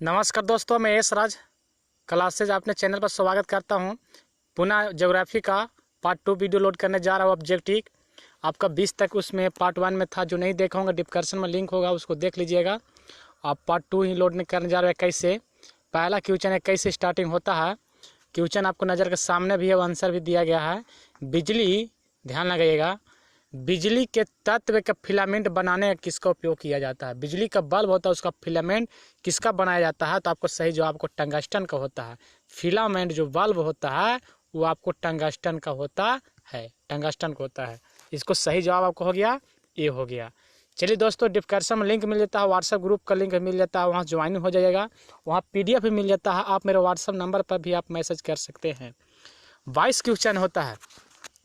नमस्कार दोस्तों, मैं एस राज क्लासेज अपने चैनल पर स्वागत करता हूं। पुनः ज्योग्राफी का पार्ट 2 वीडियो लोड करने जा रहा हूं। ऑब्जेक्टिव आपका 20 तक उसमें पार्ट 1 में था, जो नहीं देखा होगा डिस्क्रिप्शन में लिंक होगा, उसको देख लीजिएगा। आप पार्ट 2 ही लोड करने जा रहे हैं। 21 से पहला क्वेश्चन 21 से स्टार्टिंग होता है। क्वेश्चन आपको नज़र के सामने भी है, आंसर भी दिया गया है। बिजली, ध्यान लगाइएगा, बिजली के तत्व का फिलामेंट बनाने का किसका उपयोग किया जाता है। बिजली का बल्ब होता है, उसका फिलामेंट किसका बनाया जाता है। तो आपको सही जवाब आपको टंगस्टन का होता है। फिलामेंट जो बल्ब होता है वो आपको टंगस्टन का होता है, टंगस्टन का होता है। इसको सही जवाब आपको हो गया, ये हो गया। चलिए दोस्तों, डिस्क्रिप्शन में लिंक मिल जाता है, व्हाट्सएप ग्रुप का लिंक मिल जाता है, वहाँ ज्वाइन हो जाइएगा। वहाँ PDF भी मिल जाता है, आप मेरे व्हाट्सएप नंबर पर भी आप मैसेज कर सकते हैं। 22 क्वेश्चन होता है,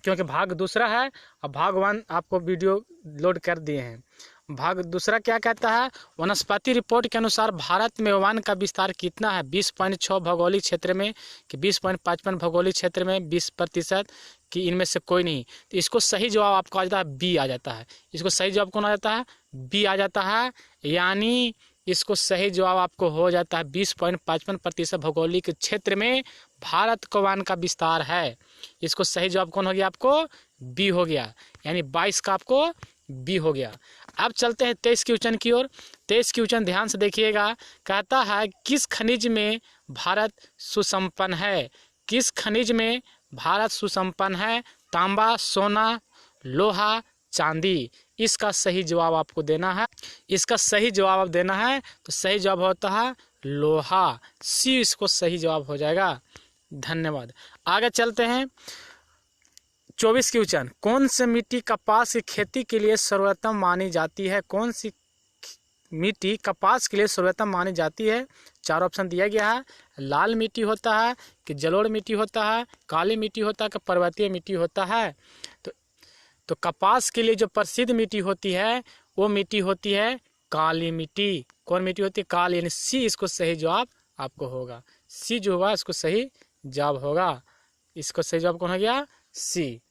क्योंकि भाग दूसरा है और भाग 1 आपको वीडियो लोड कर दिए हैं। भाग दूसरा क्या कहता है, वनस्पति रिपोर्ट के अनुसार भारत में वन का विस्तार कितना है। 20.6 भौगोलिक क्षेत्र में कि 20.55 भौगोलिक क्षेत्र में 20% कि इनमें से कोई नहीं। तो इसको सही जवाब आपको आ जाता है बी आ जाता है। इसको सही जवाब कौन आ जाता है, बी आ जाता है। यानी इसको सही जवाब आपको हो जाता है 20.55% भौगोलिक क्षेत्र में भारत को वन का विस्तार है। इसको सही जवाब कौन हो गया, आपको बी हो गया। यानी 22 का आपको बी हो गया। अब चलते हैं 23 क्वेश्चन की ओर। 23 क्वेश्चन ध्यान से देखिएगा। कहता है किस खनिज में भारत सुसंपन्न है। किस खनिज में भारत सुसंपन्न है। तांबा, सोना, लोहा, चांदी। इसका सही जवाब आपको देना है। इसका सही जवाब देना है तो सही जवाब होता है लोहा, सी इसको सही जवाब हो जाएगा। धन्यवाद। आगे चलते हैं। 24 क्वेश्चन, कौन सी मिट्टी कपास की खेती के लिए सर्वोत्तम मानी जाती है। कौन सी मिट्टी कपास के लिए सर्वोत्तम मानी जाती है। 4 ऑप्शन दिया गया है। लाल मिट्टी होता है कि जलोढ़ मिट्टी होता है, काली मिट्टी होता है कि पर्वतीय मिट्टी होता है। तो कपास के लिए जो प्रसिद्ध मिट्टी होती है वो मिट्टी होती है काली मिट्टी। कौन मिट्टी होती है, काली। यानी सी इसको सही जवाब आपको होगा। सी जो होगा इसको सही जवाब होगा। इसको सही जवाब कौन हो गया, सी।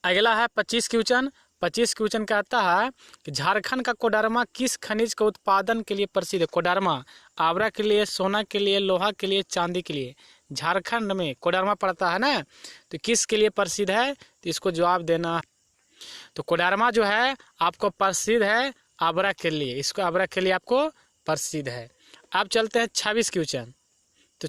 अगला है 25 क्वेश्चन। 25 क्वेश्चन कहता है कि झारखंड का कोडरमा किस खनिज के उत्पादन के लिए प्रसिद्ध है। कोडरमा आवरा के लिए, सोना के लिए, लोहा के लिए, चांदी के लिए। झारखंड में कोडरमा पड़ता है ना, तो किस के लिए प्रसिद्ध है, तो इसको जवाब देना। तो कोडरमा जो है आपको प्रसिद्ध है आवरा के लिए। इसको आवरा के लिए आपको प्रसिद्ध है। अब चलते हैं 26 क्वेश्चन। तो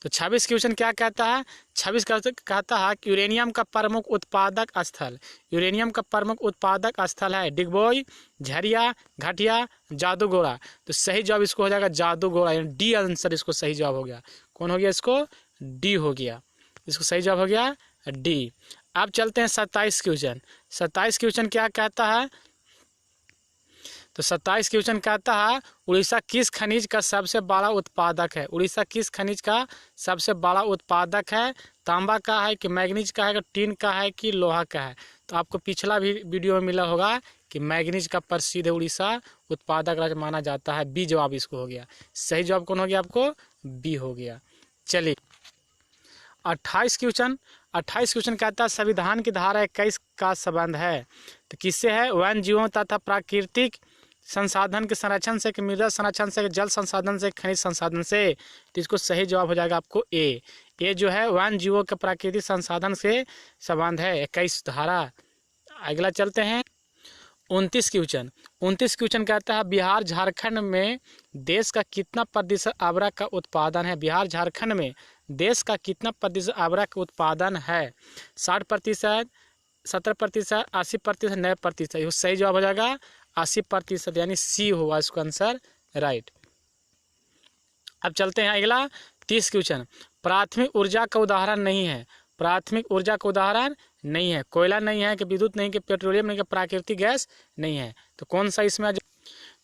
26 क्वेश्चन क्या कहता है। 26 कहता है कि यूरेनियम का प्रमुख उत्पादक स्थल। यूरेनियम का प्रमुख उत्पादक स्थल है डिगबोई, झरिया, घाटिया, जादूगोड़ा। तो सही जवाब इसको हो जाएगा जादूगोड़ा। यानी डी आंसर इसको सही जवाब हो गया। कौन हो गया, इसको डी हो गया। इसको सही जवाब हो गया डी। अब चलते हैं 27 क्वेश्चन। 27 क्वेश्चन क्या कहता है। तो 27 क्वेश्चन कहता है उड़ीसा किस खनिज का सबसे बड़ा उत्पादक है। उड़ीसा किस खनिज का सबसे बड़ा उत्पादक है। तांबा का है कि मैग्नीज का है कि टीन का है कि लोहा का है। तो आपको पिछला भी वीडियो में मिला होगा कि मैग्नीज का प्रसिद्ध है उड़ीसा उत्पादक राज्य माना जाता है। बी जवाब इसको हो गया। सही जवाब कौन हो गया, आपको बी हो गया। चलिए 28 क्वेश्चन। 28 क्वेश्चन कहता है संविधान की धारा 21 का संबंध है। तो किससे है, वन जीवों तथा प्राकृतिक संसाधन के संरक्षण से, मृदा संरक्षण से, जल संसाधन से, खनिज संसाधन से। तो इसको सही जवाब हो जाएगा आपको ए। ये जो है वन जीवों के प्राकृतिक संसाधन से संबंध है, 21 धारा। अगला चलते हैं 29 क्वेश्चन। 29 क्वेश्चन कहता है बिहार झारखंड में देश का कितना प्रतिशत आवरा का उत्पादन है। बिहार झारखंड में देश का कितना प्रतिशत आवरा का उत्पादन है। 60%, 70%, 80%, 90%। ये सही जवाब हो जाएगा 80%। यानी सी हुआ इसका आंसर राइट। अब चलते हैं अगला 30 क्वेश्चन। प्राथमिक ऊर्जा का उदाहरण नहीं है। प्राथमिक ऊर्जा का उदाहरण नहीं है। कोयला नहीं है कि विद्युत नहीं कि पेट्रोलियम नहीं कि प्राकृतिक गैस नहीं है। तो कौन सा इसमें,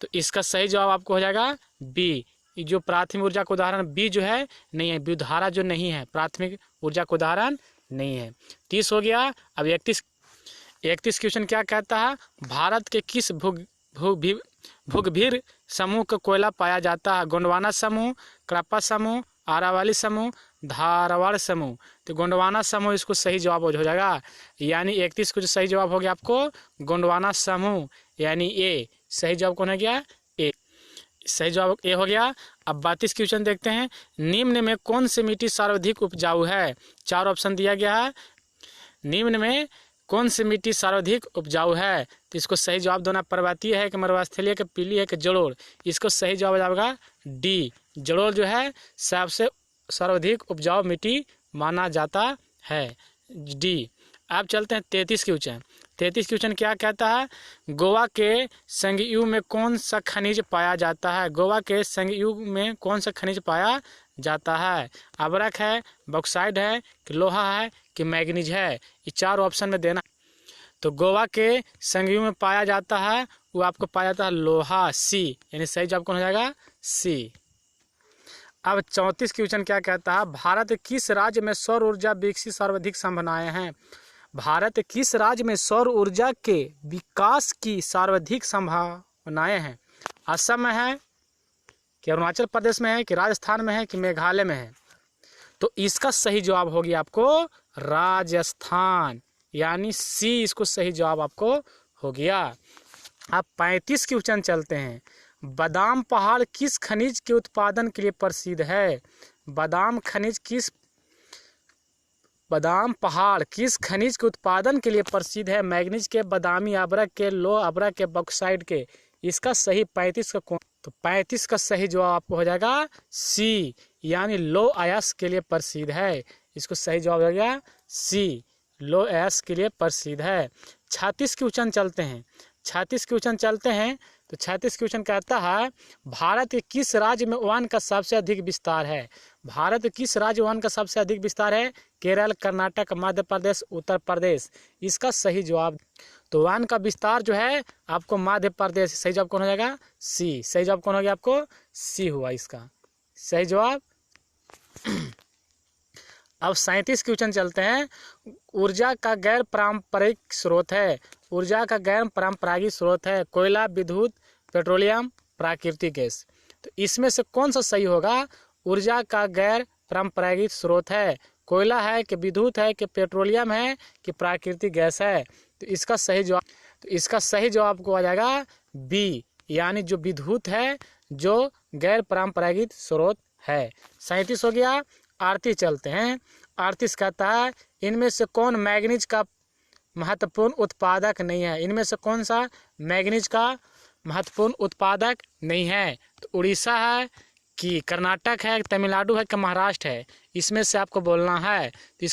तो इसका सही जवाब आपको हो जाएगा बी। जो प्राथमिक ऊर्जा का उदाहरण बी जो है नहीं है, विद्युतधारा जो नहीं है प्राथमिक ऊर्जा का उदाहरण नहीं है। 30 हो गया। अब 31 क्वेश्चन क्या कहता है भारत के किस भूगर्भीय समूह का कोयला पाया जाता है। गोंडवाना समूह, क्रप्पा समूह, आरावली समूह, धारवाड़ समूह। तो गोंडवाना समूह इसको सही जवाब हो जाएगा। यानी 31 को जो सही जवाब हो गया आपको गोंडवाना समूह, यानी ए। सही जवाब कौन हो गया, ए। सही जवाब ए हो गया। अब 32 क्वेश्चन देखते हैं। निम्न में कौन सी मिट्टी सर्वाधिक उपजाऊ है? 4 ऑप्शन दिया गया है। निम्न में कौन सी मिट्टी सर्वाधिक उपजाऊ है? तो इसको सही जवाब देना पर्वतीय है कि मरुस्थलीय कि पीली है कि जलोढ़। इसको सही जवाब जाएगा डी, जलोढ़ जो है सबसे सर्वाधिक उपजाऊ मिट्टी माना जाता है, डी। अब चलते हैं 33 क्वेश्चन। 33 क्वेश्चन क्या कहता है? गोवा के संगयुग में कौन सा खनिज पाया जाता है? गोवा के संगयुग में कौन सा खनिज पाया जाता है? अबरक है, बॉक्साइट है कि लोहा है कि मैग्नीज है? ये 4 ऑप्शन में देना। तो गोवा के संगयुग में पाया जाता है वो आपको पाया जाता है लोहा, सी, यानी सही जवाब कौन हो जाएगा? सी। अब 34 क्वेश्चन क्या कहता है? भारत किस राज्य में सौर ऊर्जा विकसित सर्वाधिक संभावनाएं हैं? भारत किस राज्य में सौर ऊर्जा के विकास की सर्वाधिक संभावनाएं हैं? असम में है कि अरुणाचल प्रदेश में है कि राजस्थान में है कि मेघालय में है? तो इसका सही जवाब होगी आपको राजस्थान, यानी सी इसको सही जवाब आपको हो गया। अब 35 क्वेश्चन चलते हैं। बादाम पहाड़ किस खनिज के उत्पादन के लिए प्रसिद्ध है? बादाम पहाड़ किस खनिज के उत्पादन के लिए प्रसिद्ध है? मैग्नीज के, बादामी अभ्रक के, लोह अभ्रक के, बॉक्साइट के? इसका सही 35 का कौन? तो 35 का सही जवाब आपको हो जाएगा सी, यानी लो अयस्क के लिए प्रसिद्ध है। इसको सही जवाब हो गया सी, लो अयस्क के लिए प्रसिद्ध है। 36 क्वेश्चन चलते हैं। 36 क्वेश्चन चलते हैं तो 36 क्वेश्चन कहता है भारत के किस राज्य में वन का सबसे अधिक विस्तार है? भारत के किस राज्य वन का सबसे अधिक विस्तार है? केरल, कर्नाटक, मध्य प्रदेश, उत्तर प्रदेश? इसका सही जवाब, तो वन का विस्तार जो है आपको मध्य प्रदेश। सही जवाब कौन हो जाएगा? सी। सही जवाब कौन हो गया? आपको सी हुआ इसका सही जवाब। अब 37 क्वेश्चन चलते हैं। ऊर्जा का गैर पारंपरिक स्रोत है? ऊर्जा का गैर पारंपरिक स्रोत है कोयला, विद्युत, पेट्रोलियम, प्राकृतिक गैस? तो इसमें से कौन सा सही होगा? ऊर्जा का गैर पारंपरिक स्रोत है कोयला है कि विद्युत है कि पेट्रोलियम है कि प्राकृतिक गैस है? तो इसका सही जवाब को आ जाएगा बी, यानी जो विद्युत है, जो गैर पारंपरिक स्रोत है। 37 हो गया। 38 चलते हैं। 38 कहता है इनमें से कौन मैग्नीज का महत्वपूर्ण उत्पादक नहीं है? इनमें से कौन सा मैग्नीज का महत्वपूर्ण उत्पादक नहीं है? तो उड़ीसा है कि कर्नाटक है, तमिलनाडु है कि महाराष्ट्र है? इसमें से आपको बोलना है। तो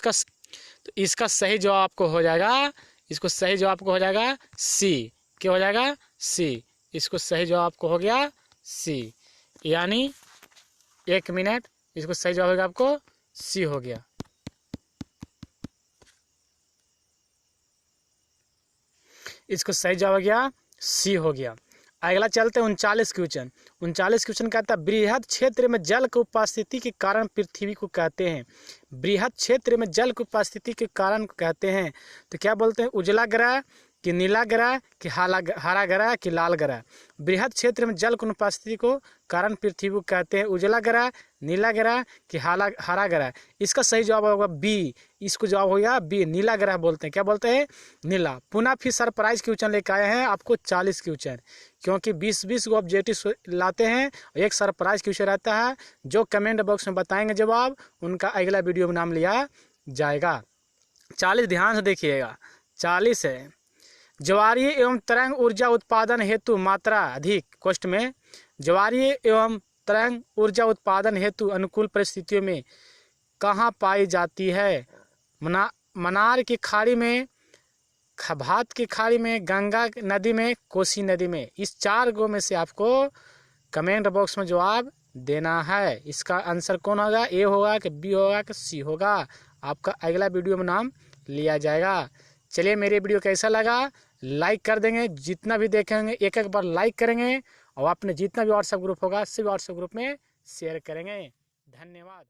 इसका सही जवाब आपको हो जाएगा, इसको सही जवाब आपको हो जाएगा सी। क्या हो जाएगा? सी। इसको सही जवाब आपको हो गया सी, यानी 1 मिनट, इसको सही जवाब होगा आपको सी हो गया। इसको सही जवाब हो गया सी हो गया। अगला चलते हैं 39 क्वेश्चन। 39 क्वेश्चन कहता है बृहद क्षेत्र में जल की उपस्थिति के कारण पृथ्वी को कहते हैं? बृहद क्षेत्र में जल की उपस्थिति के कारण को कहते हैं। तो क्या बोलते हैं? उजला ग्रह कि नीला ग्रह कि हरा ग्रह कि लाल ग्रह? बृहद क्षेत्र में जल की उपस्थिति को कारण पृथ्वी को कहते हैं उजला ग्रह, नीला ग्रह कि हरा ग्रह? इसका सही जवाब होगा बी। इसको जवाब हो गया बी, नीला ग्रह बोलते हैं। क्या बोलते हैं? नीला। पुनः फिर सरप्राइज क्वेश्चन लेकर आए हैं आपको 40 क्वेश्चन, क्योंकि 20-20 को ऑब्जेक्टिव लाते हैं, एक सरप्राइज क्वेश्चन रहता है। जो कमेंट बॉक्स में बताएंगे जवाब, उनका अगला वीडियो में नाम लिया जाएगा। 40 ध्यान से देखिएगा। 40 है ज्वारीय एवं तरंग ऊर्जा उत्पादन हेतु मात्रा अधिक। क्वेश्चन में ज्वारीय एवं तरंग ऊर्जा उत्पादन हेतु अनुकूल परिस्थितियों में कहाँ पाई जाती है? मनार की खाड़ी में, भात की खाड़ी में, गंगा नदी में, कोसी नदी में? इस 4 गो में से आपको कमेंट बॉक्स में जवाब देना है। इसका आंसर कौन होगा? ए होगा कि बी होगा कि सी होगा? आपका अगला वीडियो में नाम लिया जाएगा। चलिए, मेरे वीडियो कैसा लगा लाइक कर देंगे, जितना भी देखेंगे एक बार लाइक करेंगे, और अपने जितना भी व्हाट्सएप ग्रुप होगा सभी व्हाट्सएप ग्रुप में शेयर करेंगे। धन्यवाद।